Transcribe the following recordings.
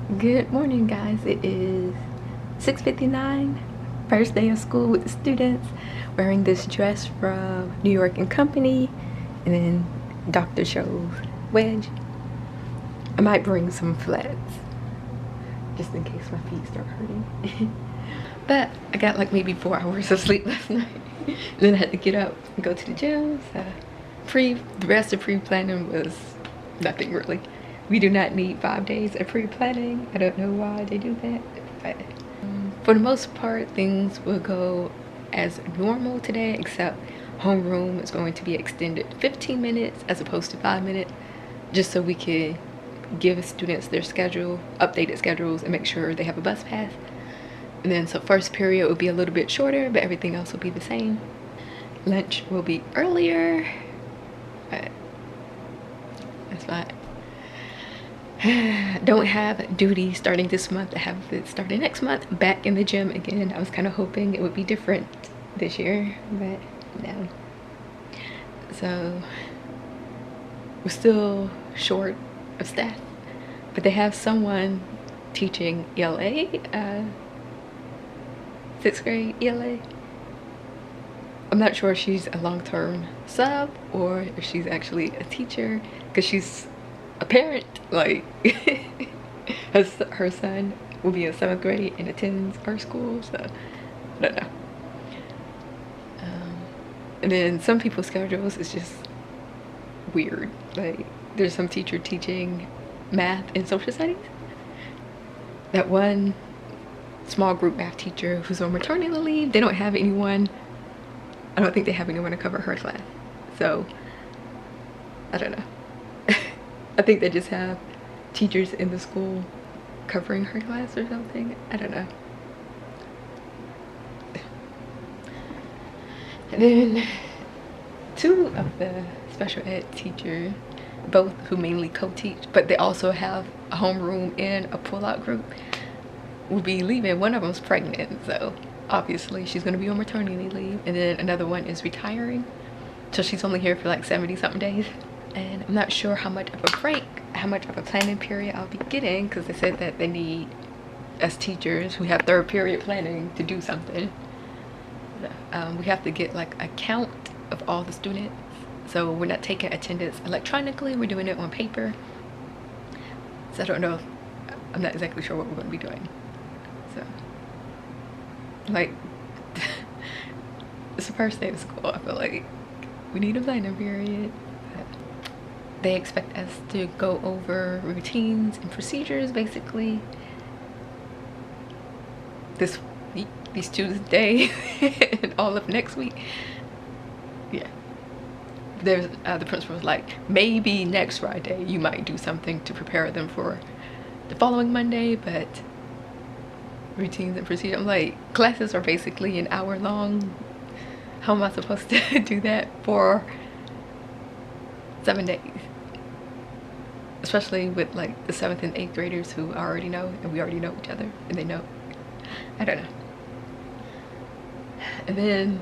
Good morning, guys. It is 6:59, first day of school with the students, wearing this dress from New York and Company, and then Dr. Scholl's wedge. I might bring some flats, just in case my feet start hurting. But I got like maybe 4 hours of sleep last night. Then I had to get up and go to the gym. So the rest of pre-planning was nothing really. We do not need 5 days of pre-planning. I don't know why they do that, but for the most part, things will go as normal today, except homeroom is going to be extended 15 minutes as opposed to 5 minutes, just so we can give students their schedule, updated schedules, and make sure they have a bus pass. And then so first period will be a little bit shorter, but everything else will be the same. Lunch will be earlier, but that's fine. Don't have duty starting this month. I have it starting next month. Back in the gym again. I was kind of hoping it would be different this year, but no. So we're still short of staff, but they have someone teaching ELA, 6th grade ELA. I'm not sure if she's a long-term sub or if she's actually a teacher, because she's a parent. Like her son will be in 7th grade and attends our school, so I don't know. And then some people's schedules is just weird. Like there's some teacher teaching math and social studies. That one small group math teacher who's on maternity leave, they don't have anyone. I don't think they have anyone to cover her class, so I don't know. I think they just have teachers in the school covering her class or something. I don't know. And then 2 of the special ed teachers, both who mainly co-teach, but they also have a homeroom and a pull-out group, will be leaving. One of them's pregnant, so obviously she's going to be on maternity leave. And then another one is retiring, so she's only here for like 70-something days. And I'm not sure how much of a break, how much of a planning period I'll be getting, because they said that they need us teachers who have 3rd period planning to do something. We have to get like a count of all the students, so we're not taking attendance electronically, we're doing it on paper. So I don't know, I'm not exactly sure what we're going to be doing. So like it's the first day of school, I feel like we need a planning period. They expect us to go over routines and procedures basically this week, these Tuesday, and all of next week. Yeah. There's the principal was like, maybe next Friday you might do something to prepare them for the following Monday, but routines and procedures, I'm like, classes are basically an hour long. How am I supposed to do that for 7 days? Especially with like the 7th and 8th graders who I already know, and we already know each other, and they know. I don't know. And then,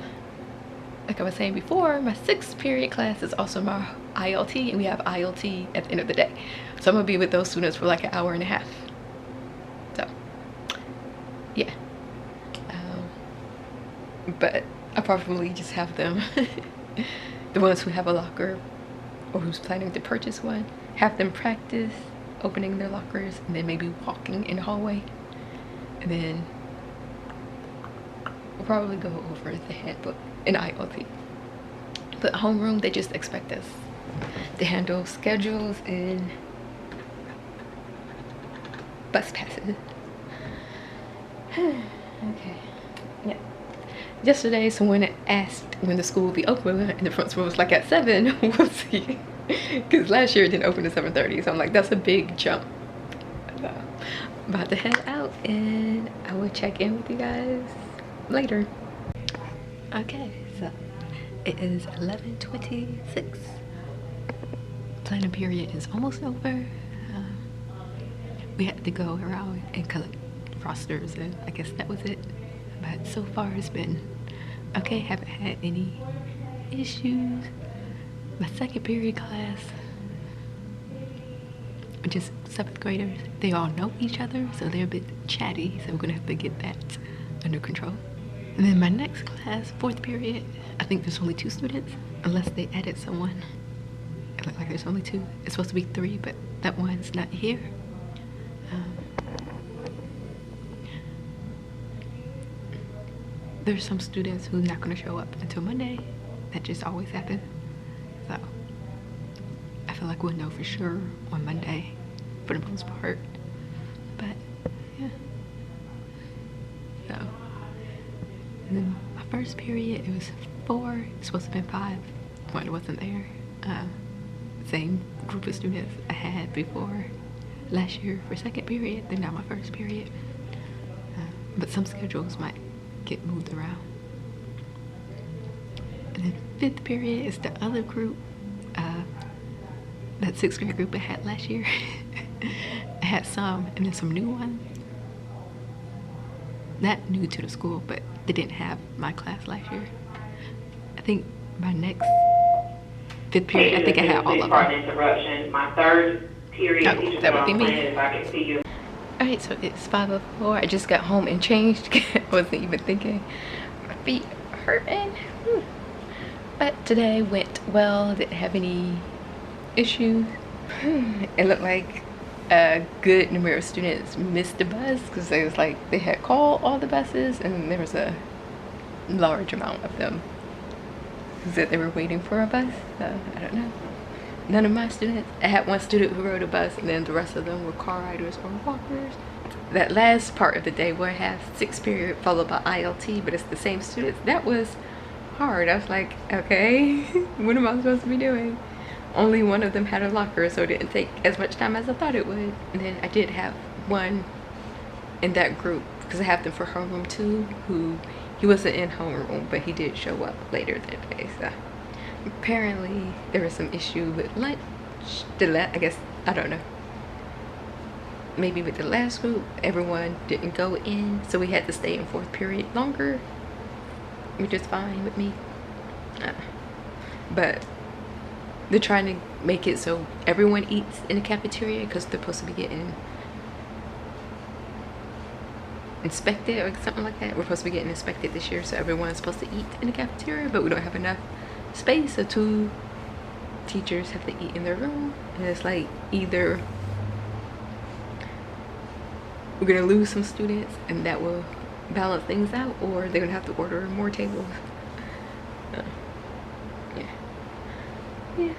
like I was saying before, my 6th period class is also my ILT, and we have ILT at the end of the day. So I'm gonna be with those students for like an hour and a half. So, yeah. But I probably just have them, the ones who have a locker or who's planning to purchase one, have them practice opening their lockers and then maybe walking in the hallway. And then we'll probably go over the handbook in ILT. But homeroom, they just expect us to handle schedules and bus passes. Okay, yeah. Yesterday, someone asked when the school will be open, and the principal was like, at 7, we'll see. Because last year it didn't open at 7:30, so I'm like, that's a big jump. So, I'm about to head out, and I will check in with you guys later. Okay, so it is 11:26. Planning period is almost over. We had to go around and collect rosters, and I guess that was it. But so far it's been okay. Haven't had any issues. My 2nd period class which is 7th graders. They all know each other, so they're a bit chatty, so we're gonna have to get that under control. And then my next class, 4th period, I think there's only 2 students, unless they added someone. It looked like there's only 2. It's supposed to be 3, but that one's not here. There's some students who's not gonna show up until Monday. That just always happens. So I feel like we'll know for sure on Monday for the most part. But yeah. So and then my first period, it was 4. It's supposed to have been 5. One wasn't there. Same group of students I had before last year for 2nd period. They're now my 1st period. But some schedules might get moved around. And then 5th period is the other group, that 6th grade group I had last year. I had some, and then some new ones. Not new to the school, but they didn't have my class last year. I think my next 5th period, I think I had all of them. Interruption. My 3rd period, oh, that would be me. If I can see you. Alright, so it's 5:04. I just got home and changed. I wasn't even thinking. My feet are hurting. But today went well. Didn't have any issues. It looked like a good number of students missed the bus because it was like they had called all the buses and there was a large amount of them who said they were waiting for a bus. So I don't know. None of my students. I had one student who rode a bus, and then the rest of them were car riders or walkers. That last part of the day where I have 6th period followed by ILT, but it's the same students, that was hard. I was like, okay, what am I supposed to be doing? Only one of them had a locker, so it didn't take as much time as I thought it would. And then I did have one in that group, because I have them for homeroom 2, who he wasn't in homeroom, but he did show up later that day. So apparently there was some issue with lunch. I guess, I don't know. Maybe with the last group, everyone didn't go in, so we had to stay in 4th period longer, which is fine with me. But they're trying to make it so everyone eats in the cafeteria because they're supposed to be getting inspected or something like that. We're supposed to be getting inspected this year, so everyone's supposed to eat in the cafeteria, but we don't have enough space, so 2 teachers have to eat in their room. And it's like either we're gonna lose some students and that will balance things out, or they're gonna have to order more tables. Yeah,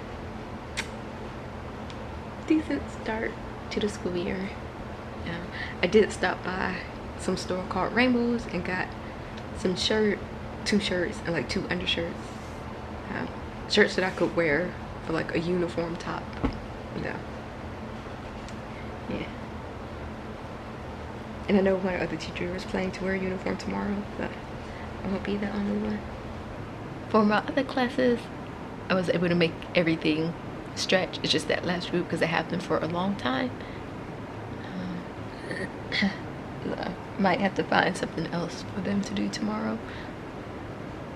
decent start to the school year. I did stop by some store called Rainbows and got some 2 shirts and like 2 undershirts. Shirts that I could wear for like a uniform top. Yeah. And I know one other teacher was planning to wear a uniform tomorrow, but I won't be the only one. For my other classes, I was able to make everything stretch. It's just that last group because I have them for a long time. Might have to find something else for them to do tomorrow,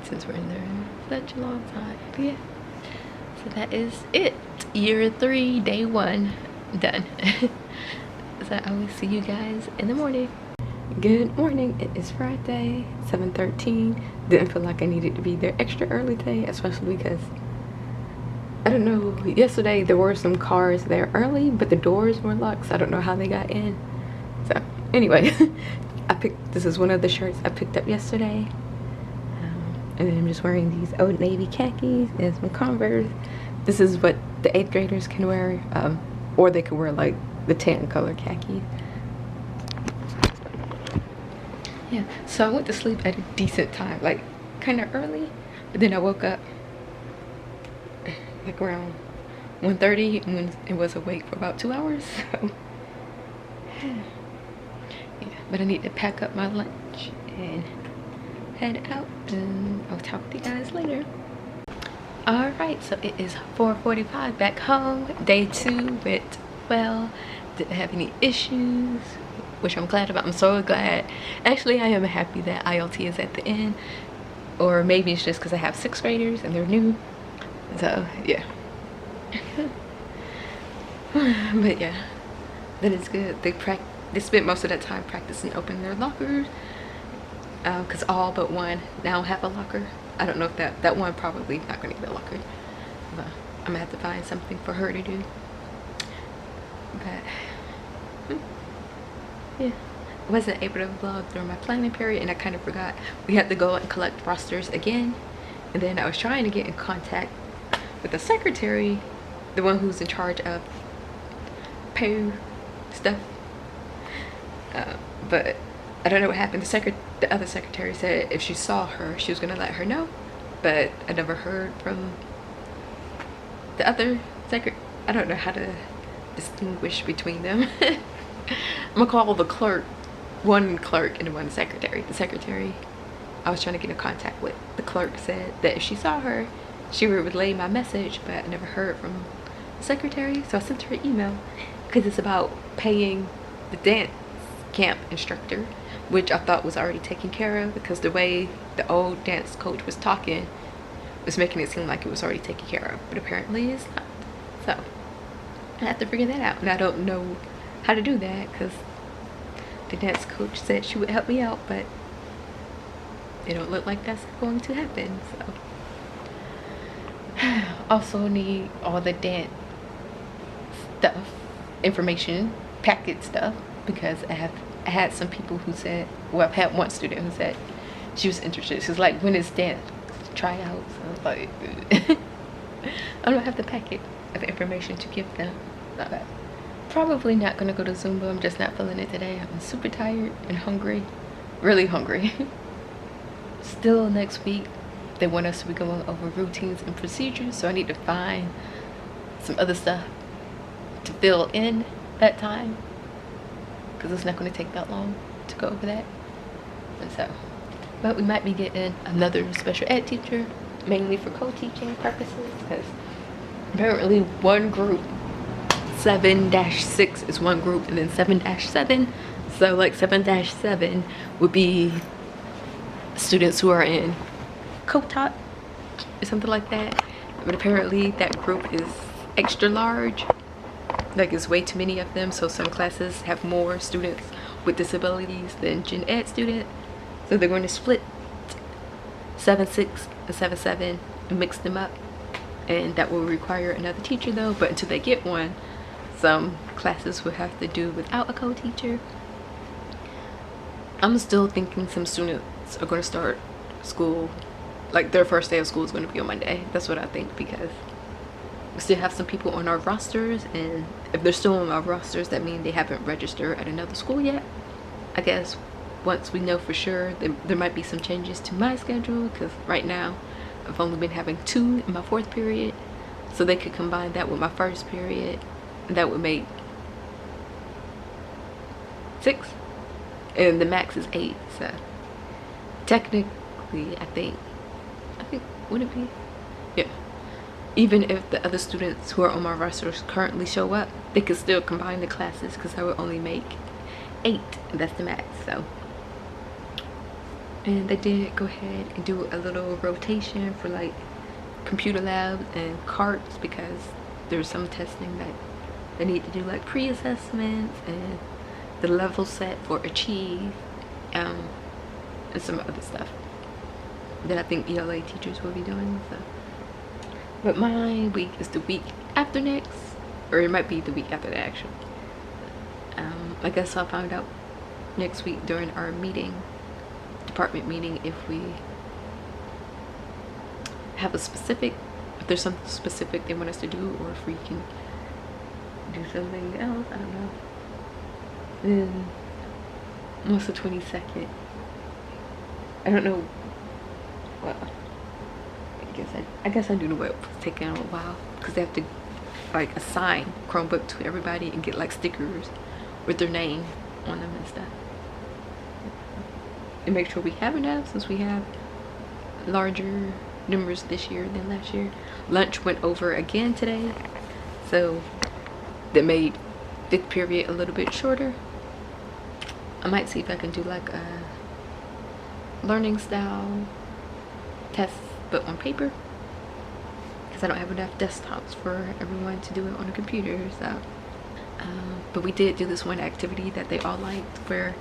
since we're in there such a long time. But yeah, so that is it. Year 3, day 1, done. So I will see you guys in the morning. Good morning. It is Friday, 7:13. Didn't feel like I needed to be there extra early today, especially because I don't know, yesterday there were some cars there early, but the doors were locked, so I don't know how they got in. So anyway, this is one of the shirts I picked up yesterday. And then I'm just wearing these Old Navy khakis and some Converse. This is what the 8th graders can wear, or they could wear like the tan color khakis. Yeah, so I went to sleep at a decent time, like kind of early, but then I woke up like around 1:30 and was awake for about 2 hours. So yeah, but I need to pack up my lunch and head out, and I'll talk to you guys later. All right, so it is 4:45 back home. Day 2 went well. Didn't have any issues, which I'm glad about. I'm so glad. Actually, I am happy that ILT is at the end, or maybe it's just because I have 6th graders and they're new. So yeah. But yeah, That is good. They spent most of that time practicing opening their lockers, because all but one now have a locker. I don't know if that one probably not going to get a locker, but I'm gonna have to find something for her to do. But yeah, I wasn't able to vlog during my planning period, and I kind of forgot we had to go and collect rosters again. And then I was trying to get in contact with the secretary, the one who's in charge of pay stuff, but I don't know what happened. The other secretary said if she saw her, she was gonna let her know, but I never heard from the other secretary. I don't know how to distinguish between them. I'm gonna call the clerk, one clerk and one secretary. The secretary I was trying to get in contact with, the clerk said that if she saw her, she would relay my message, but I never heard from the secretary. So I sent her an email because it's about paying the dance camp instructor, which I thought was already taken care of, because the way the old dance coach was talking was making it seem like it was already taken care of, but apparently it's not. So I have to figure that out, and I don't know how to do that because the dance coach said she would help me out, but it don't look like that's going to happen. So also need all the dance stuff, information packet stuff, because I had some people who said, well, I've had one student who said she was interested. She's like, when is dance tryouts? I was like, I don't have the packet of information to give them. Not bad. Probably not gonna go to Zumba. I'm just not feeling it today. I'm super tired and hungry, really hungry. Still next week, they want us to be going over routines and procedures, so I need to find some other stuff to fill in that time, because it's not going to take that long to go over that. And so, but we might be getting another special ed teacher, mainly for co-teaching purposes, because apparently one group, 7-6 is one group, and then 7-7, so like 7-7 would be students who are in co-taught or something like that, but apparently that group is extra large, like it's way too many of them, so some classes have more students with disabilities than gen ed students, so they're going to split 7-6 and 7-7 and mix them up, and that will require another teacher though. But until they get one, some classes will have to do without a co-teacher. I'm still thinking some students are going to start school, like their first day of school is going to be on Monday. That's what I think, because we still have some people on our rosters, and if they're still on our rosters, that means they haven't registered at another school yet. I guess once we know for sure, there might be some changes to my schedule, because right now I've only been having 2 in my 4th period, so they could combine that with my 1st period, and that would make 6, and the max is 8. So technically I think would it be, yeah, even if the other students who are on my rosters currently show up, they could still combine the classes, because I would only make 8, and that's the max. So, and they did go ahead and do a little rotation for like computer labs and carts, because there's some testing that they need to do, like pre-assessments and the level set for Achieve, and some other stuff that I think ELA teachers will be doing. So, but my week is the week after next, or it might be the week after that actually. I guess I'll find out next week during our meeting, department meeting, if we have if there's something specific they want us to do, or if we can do something else. I don't know. Then what's the 22nd? I don't know. Well, I guess I do know what it's taking a while, because they have to like assign Chromebook to everybody and get like stickers with their name on them and stuff, and make sure we have enough, since we have larger numbers this year than last year. Lunch went over again today, so that made 5th period a little bit shorter. I might see if I can do like a learning style test, but on paper, because I don't have enough desktops for everyone to do it on a computer. So But we did do this one activity that they all liked, where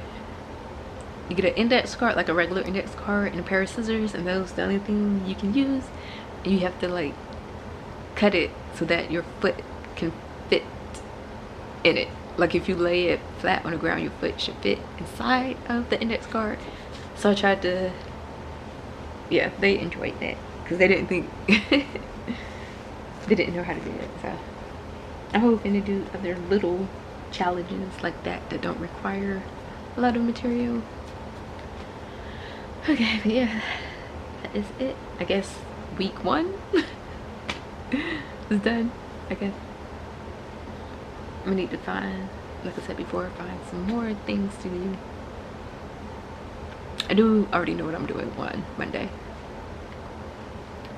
you get an index card, like a regular index card, and a pair of scissors, and those the only thing you can use. And you have to like cut it so that your foot can fit in it. Like if you lay it flat on the ground, your foot should fit inside of the index card. So I tried to, yeah, they enjoyed that because they didn't think they didn't know how to do it. So I'm hoping to do other little challenges like that that don't require a lot of material. Okay, but yeah, that is it. I guess week 1 is done. I guess we need to find, like I said before, find some more things to do. I do already know what I'm doing on Monday,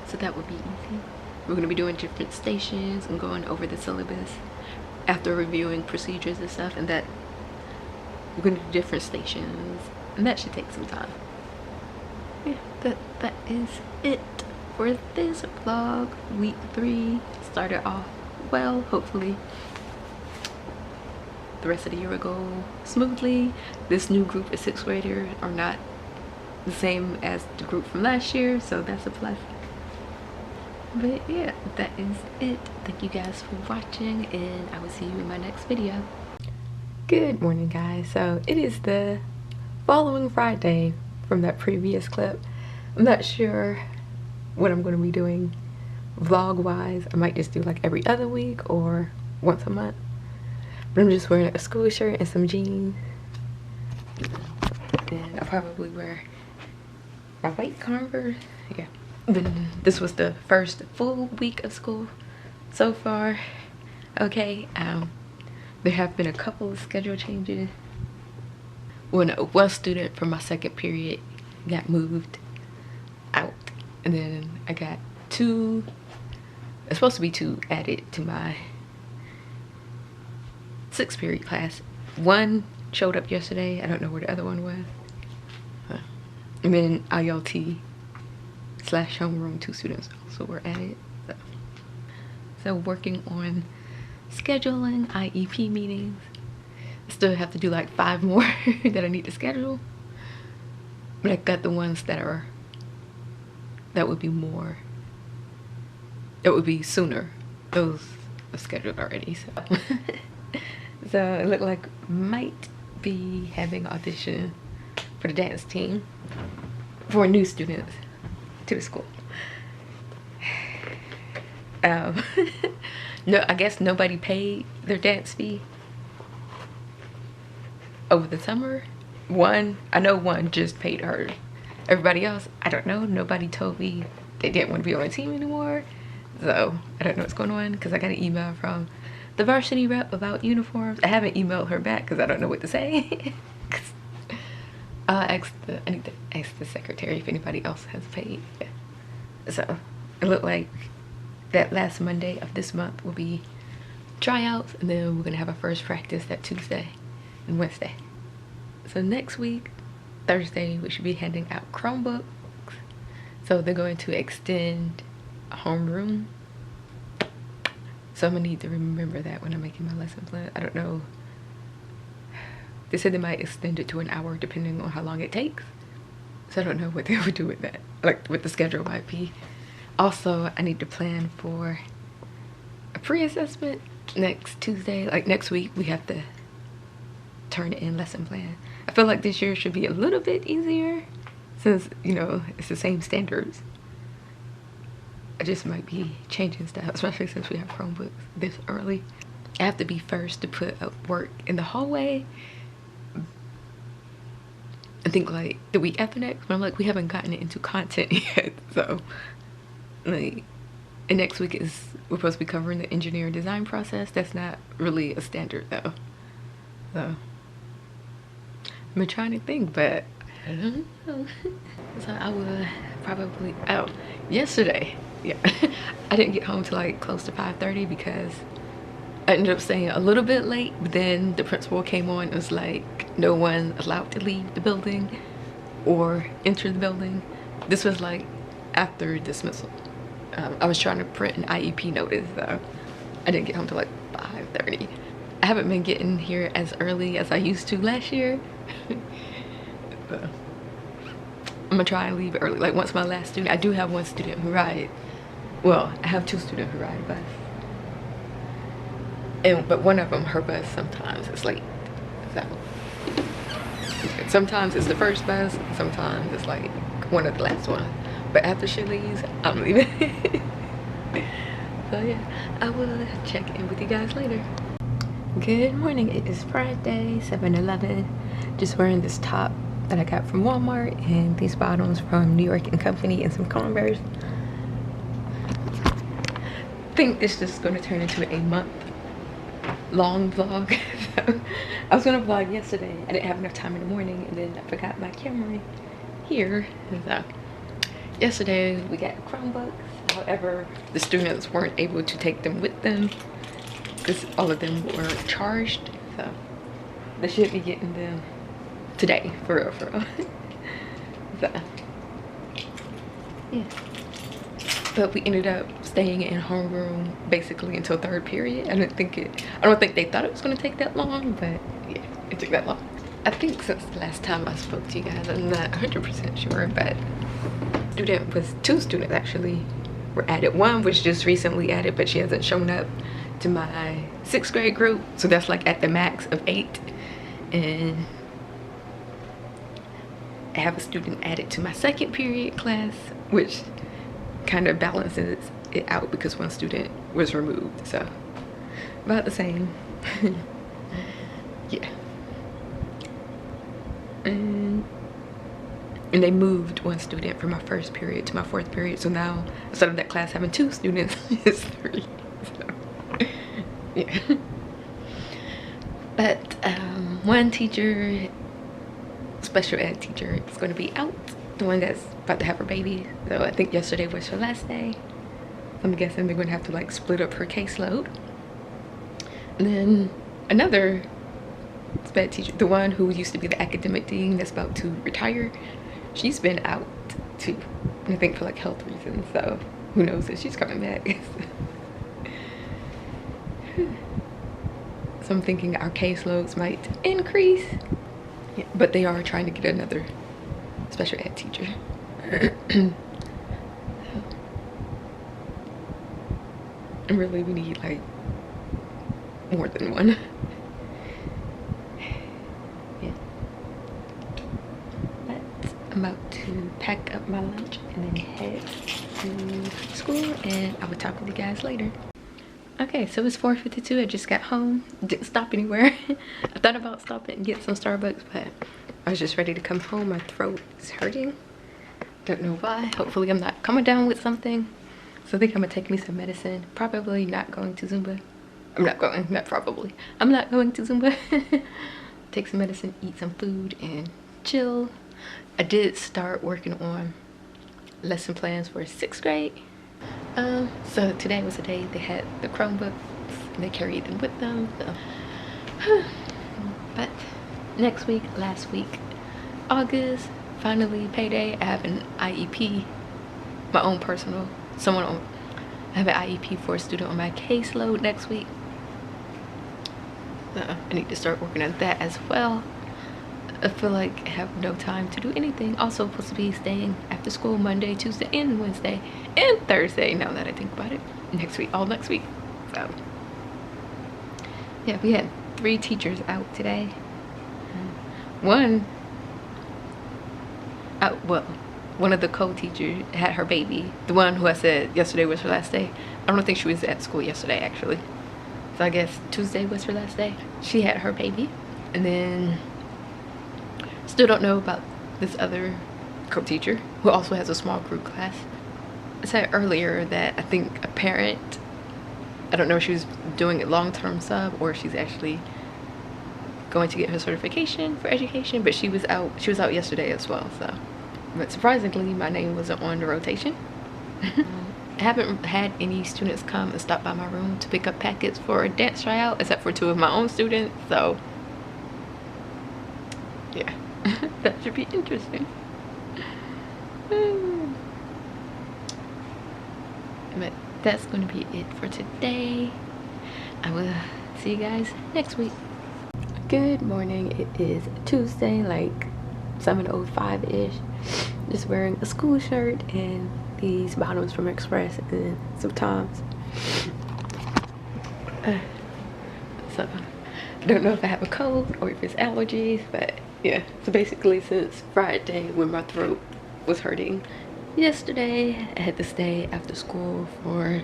so that would be easy. We're going to be doing different stations and going over the syllabus after reviewing procedures and stuff, and that we're going to do different stations, and that should take some time. Yeah, that is it for this vlog. Week 3 started off well. Hopefully the rest of the year will go smoothly. This new group of 6th graders are not the same as the group from last year, so that's a plus. But yeah, that is it. Thank you guys for watching, and I will see you in my next video. Good morning, guys. So it is the following Friday from that previous clip. I'm not sure what I'm going to be doing vlog wise. I might just do like every other week or once a month, but I'm just wearing a school shirt and some jeans. Then I'll probably wear my white Converse. Yeah. Then this was the first full week of school so far. Okay, there have been a couple of schedule changes. Well, no, one student from my second period got moved out, and then I got 2, it's supposed to be 2 added to my 6th period class. One showed up yesterday. I don't know where the other one was. And then ILT / homeroom, 2 students also were added. So working on scheduling IEP meetings. I still have to do like 5 more that I need to schedule, but I got the ones that would be more, that would be sooner. Those are scheduled already. So so it looked like might be having audition for the dance team for new students to the school. No, I guess nobody paid their dance fee over the summer. I know one just paid hers. Everybody else, I don't know. Nobody told me they didn't want to be on the team anymore. So I don't know what's going on, because I got an email from the varsity rep about uniforms. I haven't emailed her back because I don't know what to say. I need to ask the secretary if anybody else has paid. So it looked like that last Monday of this month will be tryouts, and then we're gonna have our first practice that Tuesday and Wednesday. So next week, Thursday, we should be handing out Chromebooks. So they're going to extend a homeroom. So I'm gonna need to remember that when I'm making my lesson plan. I don't know. They said they might extend it to an hour depending on how long it takes. So I don't know what they would do with that, like what the schedule might be. Also, I need to plan for a pre-assessment next Tuesday. Like next week, we have to turn in lesson plan. I feel like this year should be a little bit easier since, you know, it's the same standards. I just might be changing stuff, especially since we have Chromebooks this early. I have to be first to put up work in the hallway. I think like the week after next, but I'm like, we haven't gotten into content yet. So like, and next week we're supposed to be covering the engineering design process. That's not really a standard though. So I'm trying to think, but I don't know. So I will probably, yesterday, yeah, I didn't get home till like close to 5:30 because I ended up staying a little bit late, but then the principal came on and was like, no one allowed to leave the building or enter the building. This was like after dismissal. I was trying to print an IEP notice, so I didn't get home till like 5:30. I haven't been getting here as early as I used to last year. I'm gonna try and leave early. Like once my last student, I do have one student who rides. Well, I have two students who ride a bus. But one of them, her bus sometimes is late. So sometimes it's the first bus, sometimes it's like one of the last ones. But after she leaves, I'm leaving. So yeah, I will check in with you guys later. Good morning, it is Friday, 7-11. Just wearing this top that I got from Walmart and these bottoms from New York and Company and some Converse. I think this is going to turn into a month-long vlog. I was going to vlog yesterday. I didn't have enough time in the morning, and then I forgot my camera here. So yesterday we got Chromebooks. However, the students weren't able to take them with them because all of them were charged. So they should be getting them today, for real, for real. So yeah. But we ended up staying in homeroom basically until third period. I don't think they thought it was gonna take that long, but yeah, it took that long. I think since the last time I spoke to you guys, I'm not 100% sure, but two students actually were added. One was just recently added, but she hasn't shown up to my 6th grade group, so that's like at the max of 8. And I have a student added to my 2nd period class, which kind of balances it out because one student was removed, so about the same. Yeah. And they moved one student from my 1st period to my 4th period, so now instead of that class having 2 students, it's 3. So yeah. But one teacher, special ed teacher, is going to be out. The one that's about to have her baby. So I think yesterday was her last day. I'm guessing they're going to have to like split up her caseload. And then another sped teacher, the one who used to be the academic dean that's about to retire, she's been out too. And I think for like health reasons. So who knows if she's coming back. So I'm thinking our caseloads might increase. Yeah, but they are trying to get another special ed teacher. And really we need like more than one. Yeah. But I'm about to pack up my lunch and then head to school, and I will talk with you guys later. Okay, so it's 4:52. I just got home. Didn't stop anywhere. I thought about stopping and get some Starbucks, but I was just ready to come home. My throat is hurting. Don't know why. Hopefully I'm not coming down with something. So I think I'm gonna take me some medicine. Probably not going to Zumba. I'm not going to Zumba. Take some medicine, eat some food, and chill. I did start working on lesson plans for 6th grade. So today was the day they had the Chromebooks and they carried them with them. So. But next week, last week, August, finally payday. I have an IEP, my own personal, I have an IEP for a student on my caseload next week. I need to start working on that as well. I feel like I have no time to do anything. Also supposed to be staying after school Monday, Tuesday, and Wednesday, and Thursday, now that I think about it. Next week, all next week. So yeah, we had 3 teachers out today. One of the co-teachers had her baby. The one who I said yesterday was her last day. I don't think she was at school yesterday actually. So I guess Tuesday was her last day. She had her baby. And then still don't know about this other co-teacher who also has a small group class. I said earlier that I think a parent, I don't know if she was doing a long-term sub or she's actually going to get her certification for education, but she was out yesterday as well. So, but surprisingly my name wasn't on the rotation. I haven't had any students come and stop by my room to pick up packets for a dance tryout except for 2 of my own students, so yeah. That should be interesting. But that's going to be it for today. I will see you guys next week. Good morning. It is Tuesday, like 7:05-ish. Just wearing a school shirt and these bottoms from Express and some Toms. So I don't know if I have a cold or if it's allergies, but yeah. So basically, since Friday when my throat was hurting yesterday, I had to stay after school for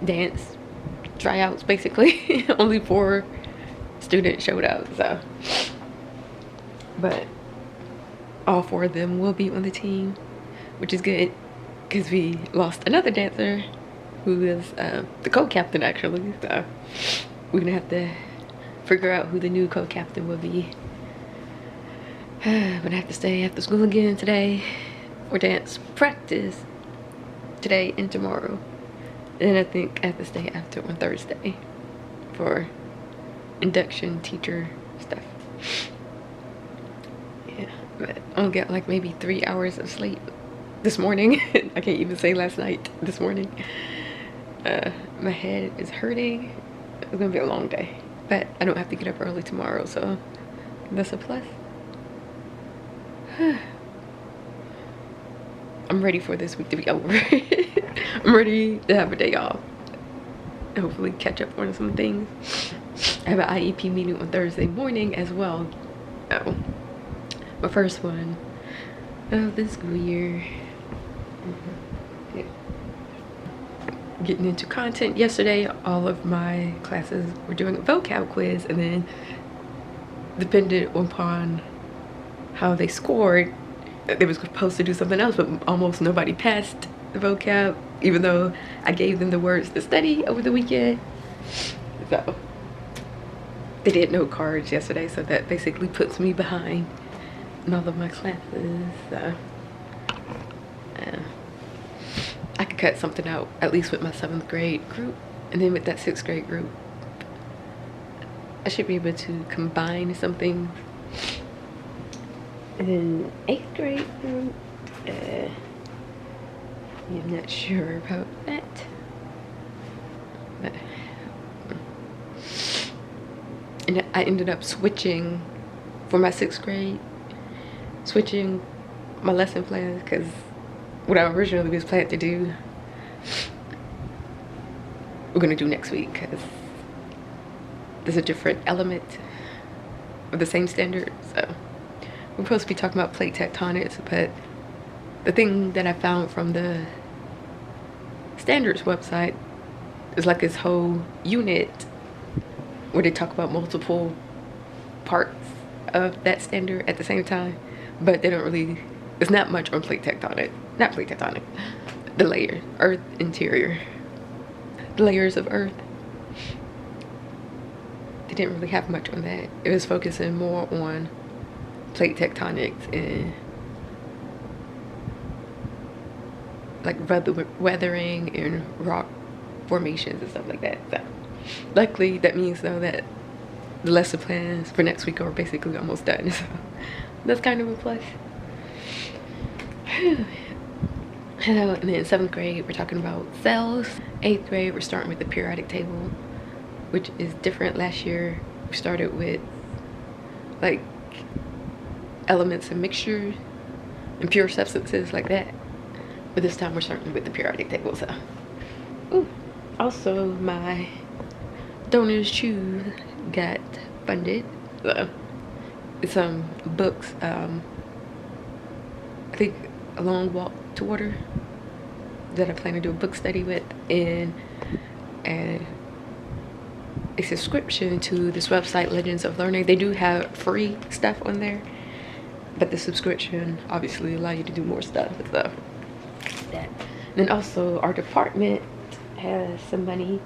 dance tryouts. Basically only 4 students showed up, so, but all 4 of them will be on the team, which is good because we lost another dancer who is the co-captain actually, so we're gonna have to figure out who the new co-captain will be. I'm gonna have to stay after school again today for dance practice today and tomorrow, and I think I have to stay after on Thursday for induction teacher stuff. Yeah, but I'll get like maybe 3 hours of sleep this morning. I can't even say last night, this morning. My head is hurting. It's gonna be a long day, but I don't have to get up early tomorrow, so that's a plus. I'm ready for this week to be over. I'm ready to have a day off. Hopefully catch up on some things. I have an IEP meeting on Thursday morning as well. Oh, my first one of the school year. Yeah. Getting into content. Yesterday, all of my classes were doing a vocab quiz, and then depended upon how they scored, they were supposed to do something else, but almost nobody passed the vocab, even though I gave them the words to study over the weekend. So they did no cards yesterday, so that basically puts me behind in all of my classes. So I could cut something out, at least with my 7th grade group, and then with that 6th grade group I should be able to combine something. And then 8th grade group, I'm not sure about that. But, and I ended up switching for my 6th grade, switching my lesson plans, because what I originally was planning to do, we're gonna do next week, because there's a different element of the same standard. So we're supposed to be talking about plate tectonics, but the thing that I found from the standards website is like this whole unit where they talk about multiple parts of that standard at the same time, but they don't really, it's not much on plate tectonic, not plate tectonic, the layer, earth interior, the layers of earth. They didn't really have much on that. It was focusing more on plate tectonics and like weathering and rock formations and stuff like that. So luckily that means though that the lesson plans for next week are basically almost done, so that's kind of a plus. And then 7th grade we're talking about cells. 8th grade we're starting with the periodic table, which is different. Last year we started with like elements and mixtures and pure substances like that, but this time we're starting with the periodic table. So ooh. Also my donors choose got funded, so it's some books, I think A Long Walk to Water, that I plan to do a book study with, and a subscription to this website Legends of Learning. They do have free stuff on there, but the subscription obviously allow you to do more stuff. So that. And then also our department has some money,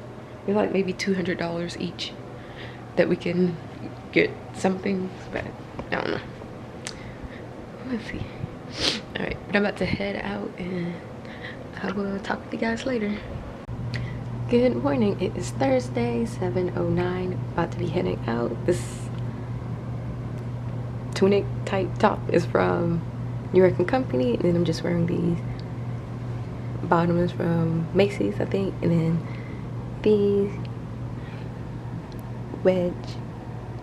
we're like maybe $200 each, that we can get some things, but I don't know. Let's see. All right, but I'm about to head out and I will talk with you guys later. Good morning. It is Thursday, 7:09. About to be heading out. This tunic type top is from New York and Company, and then I'm just wearing these bottoms from Macy's, I think, and then these wedge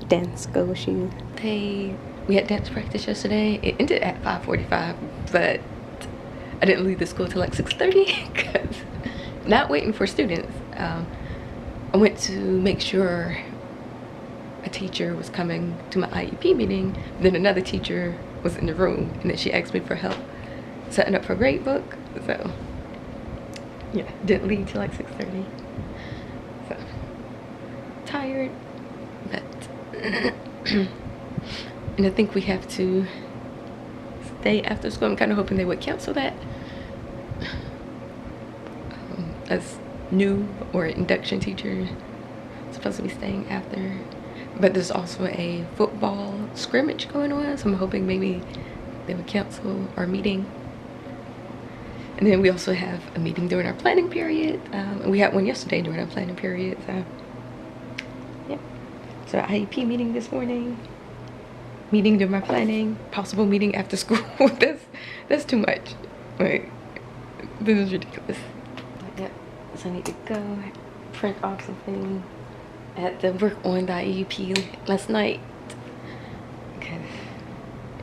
dance go shoes. We had dance practice yesterday. It ended at 5:45, but I didn't leave the school till like 6:30 because not waiting for students. I went to make sure a teacher was coming to my IEP meeting. Then another teacher was in the room, and then she asked me for help setting up her grade book. So yeah, didn't leave till like 6:30. So tired, but and I think we have to stay after school. I'm kind of hoping they would cancel that as new or induction teachers supposed to be staying after. But there's also a football scrimmage going on, so I'm hoping maybe they would cancel our meeting. And then we also have a meeting during our planning period. And we had one yesterday during our planning period. So yeah. So IEP meeting this morning. Meeting during my planning. Possible meeting after school. that's too much. Like, this is ridiculous. Yeah. So I need to go print off something. I had to work on the IEP last night. Okay.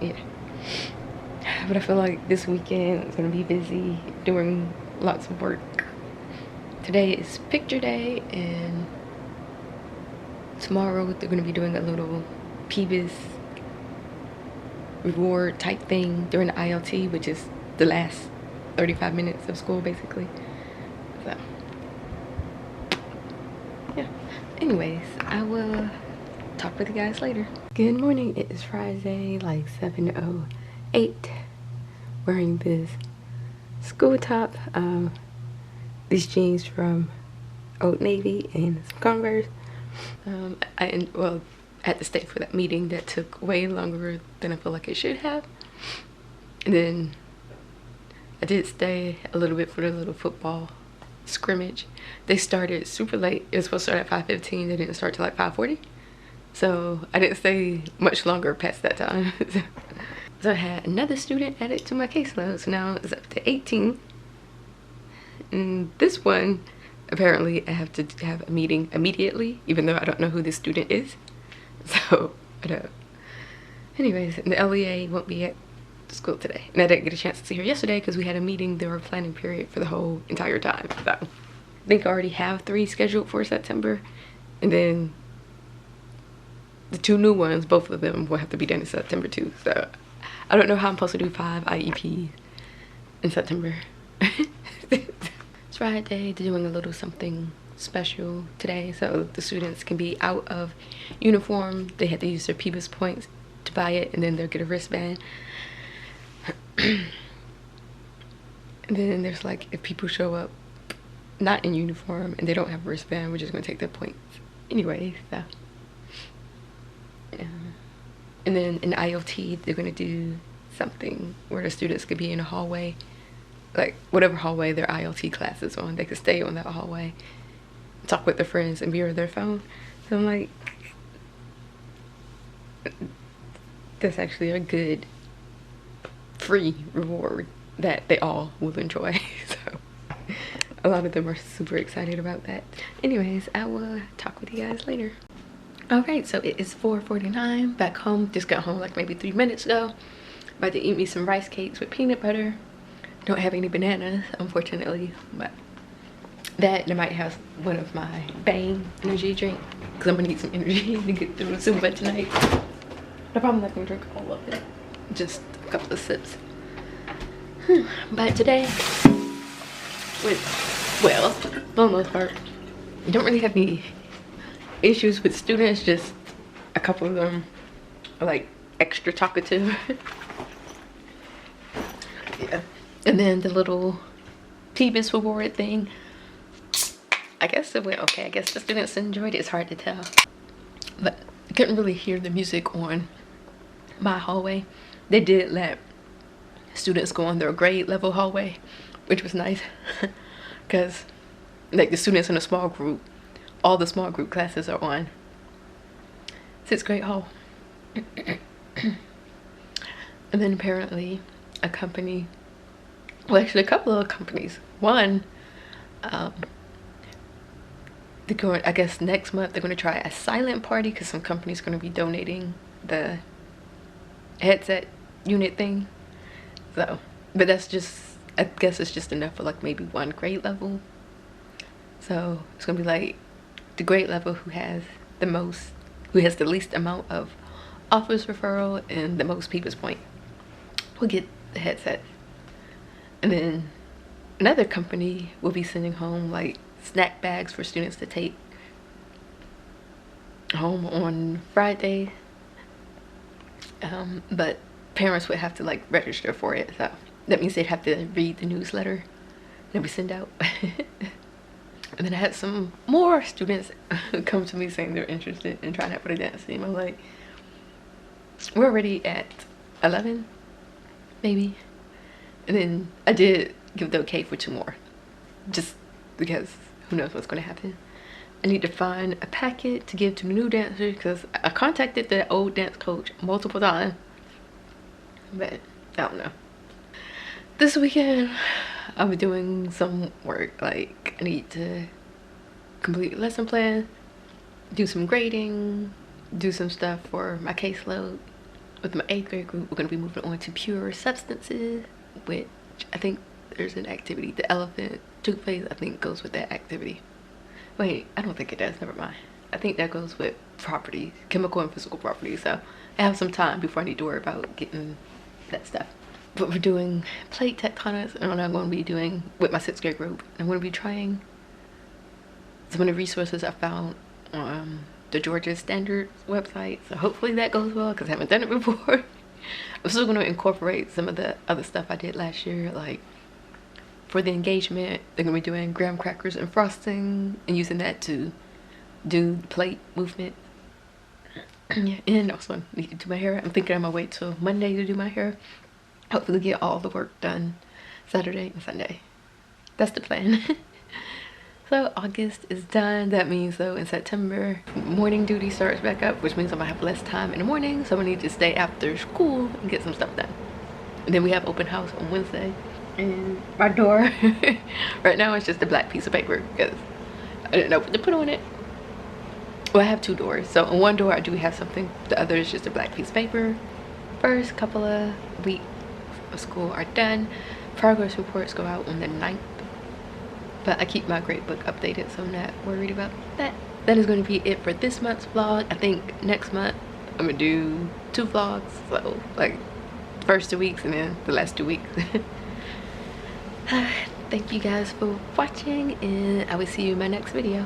Yeah. But I feel like this weekend is going to be busy doing lots of work. Today is picture day, and tomorrow they're going to be doing a little PBIS reward type thing during the ILT, which is the last 35 minutes of school basically. So yeah. Anyways, I will talk with you guys later. Good morning. It is Friday, like 7:08. Wearing this school top, these jeans from Old Navy, and some Converse. Well, I had to stay for that meeting that took way longer than I feel like it should have. And then I did stay a little bit for the little football scrimmage. They started super late. It was supposed to start at 5:15. They didn't start till like 5:40. So I didn't stay much longer past that time. So I had another student added to my caseload. So now it's up to 18. And this one, apparently I have to have a meeting immediately, even though I don't know who this student is. So I don't. Anyways, the LEA won't be at school today. And I didn't get a chance to see her yesterday because we had a meeting during our planning period for the whole entire time. So I think I already have 3 scheduled for September. And then the 2 new ones, both of them will have to be done in September too. So I don't know how I'm supposed to do 5 IEPs in September. It's Friday. They're doing a little something special today so the students can be out of uniform. They had to use their PBIS points to buy it, and then they'll get a wristband. And then there's like, if people show up not in uniform and they don't have a wristband, we're just gonna take their points anyway. So yeah. And then in IoT, they're gonna do something where the students could be in a hallway, like whatever hallway their IoT class is on, they could stay on that hallway, talk with their friends, and be on their phone. So I'm like, that's actually a good free reward that they all will enjoy. So a lot of them are super excited about that. Anyways, I will talk with you guys later. Alright, so it is 4:49, back home. Just got home like maybe 3 minutes ago. About to eat me some rice cakes with peanut butter. Don't have any bananas, unfortunately, but that, and I might have one of my Bang energy drink, because I'm gonna need some energy to get through Zumba tonight. But I'm probably not gonna drink all of it, just a couple of sips. But today, well, for the most part, you don't really have any issues with students, just a couple of them are like extra talkative. Yeah. And then the little PBIS reward thing, I guess it went okay. I guess the students enjoyed it. It's hard to tell, but I couldn't really hear the music on my hallway. They did let students go on their grade level hallway, which was nice because like the students in a small group, all the small group classes are on 6th grade hall. And then apparently a company, well actually a couple of companies, one, they're going, I guess next month they're going to try a silent party because some company's going to be donating the headset unit thing. So, but that's just, I guess it's just enough for like maybe one grade level. So it's gonna be like the grade level who has the least amount of office referral and the most people's point will get the headset. And then another company will be sending home like snack bags for students to take home on Friday. But parents would have to like register for it, so that means they'd have to read the newsletter that we send out. And then I had some more students come to me saying they're interested in trying out for the dance team. I'm like, we're already at 11 maybe. And then I did give the okay for 2 more, just because who knows what's going to happen. I need to find a packet to give to the new dancers because I contacted the old dance coach multiple times, but I don't know. This weekend I'll be doing some work. Like I need to complete a lesson plan, do some grading, do some stuff for my caseload. With my 8th grade group, we're going to be moving on to pure substances, which I think there's an activity, the elephant toothpaste, I think goes with that activity. Wait, I don't think it does, never mind. I think that goes with properties, chemical and physical properties, so I have some time before I need to worry about getting that stuff. But we're doing plate tectonics, and what I'm going to be doing with my 6th grade group, I'm going to be trying some of the resources I found on the Georgia Standards website, so hopefully that goes well because I haven't done it before. I'm still going to incorporate some of the other stuff I did last year, like for the engagement, they're going to be doing graham crackers and frosting and using that to do the plate movement. Yeah, and also I need to do my hair. I'm thinking I'm going to wait till Monday to do my hair. Hopefully get all the work done Saturday and Sunday. That's the plan. So August is done. That means though in September morning duty starts back up, which means I'm gonna have less time in the morning, so I'm gonna need to stay after school and get some stuff done. And then we have open house on Wednesday, and my door right now it's just a black piece of paper because I didn't know what to put on it. Well, I have 2 doors, so on one door I do have something, the other is just a black piece of paper. First couple of weeks of school are done. Progress reports go out on the 9th. But I keep my grade book updated, so I'm not worried about that. That is going to be it for this month's vlog. I think next month I'm going to do 2 vlogs. So, like, first 2 weeks and then the last 2 weeks. Thank you guys for watching, and I will see you in my next video.